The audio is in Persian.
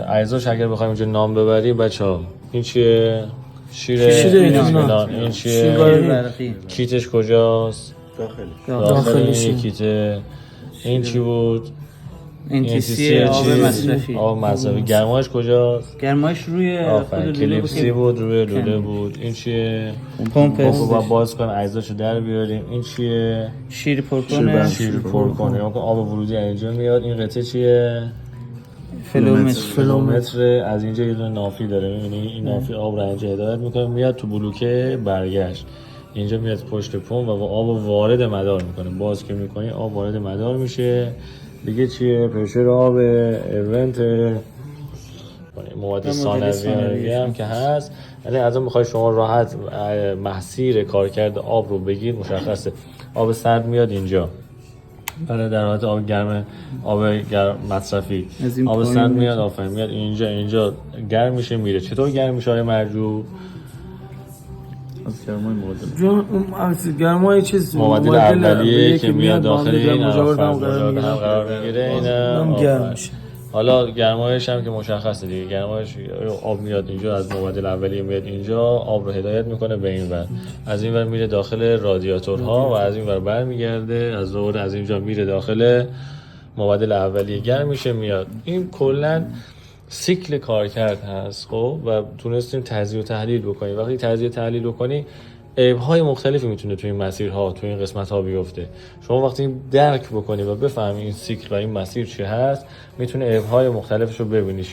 اجزاش اگر بخوایم اینجا نام ببریم بچه‌ها، این چیه؟ شیر اینا. این چیه؟ کیتش کجاست؟ داخلی کیته. این چی بود؟ انتیسی آب مصرفی. آب مصرفی. گرمایش کجاست؟ گرمایش روی کلیپسی بود، روی لوله بود. این چیه؟ پمپ رو باز کنیم اجزاشو در بیاریم. این چیه؟ شیر پر کنه. شیر پر کنه. آب ورودی اینجا میاد. این قطعه چیه؟ فلومتر. از اینجا یه دونه نافی داره، می‌بینی این نافی آب رو اینجا هدایت میکنه میاد تو بلوکه برگشت، اینجا میاد پشت پمپ و آب وارد مدار میکنه. باز که میکنی آب وارد مدار میشه. دیگه چیه؟ پرشر آب، ایونت، مواد ثانویه هم که هست. یعنی از اون میخوای شما راحت مسیر کارکرد آب رو بگیر مشخصه. آب سرد میاد اینجا برای در حالت آب گرم، آب گرم مصرفی. آب سرد میاد آفرین میاد اینجا گرم میشه میره. چطور گرم میشه آقای مرجو؟ از گرمای معادل. جون از گرمای چیز معادل اولیه که میاد داخل این مجاور هم قرار میگیره. اینا گرم میشه. حالا گرمایش هم که مشخصه دیگه. گرمایش آب میاد اینجا، از معادل اولیه میاد اینجا، آب رو هدایت میکنه به این ور، از این ور میره داخل رادیاتورها و از این ور برمیگرده، از ظهر از اینجا میره داخل معادل اولیه، گرم میشه میاد. این کلا سیکل کارکرد هست. خب و تونستیم تجزیه و تحلیل بکنیم. وقتی تجزیه و تحلیل بکنی عیب‌های مختلفی میتونه توی این مسیرها، توی این قسمت‌ها بیفته. شما وقتی درک بکنی و بفهمی این سیکل و این مسیر چی هست، میتونه عیب‌های مختلفش رو ببینی.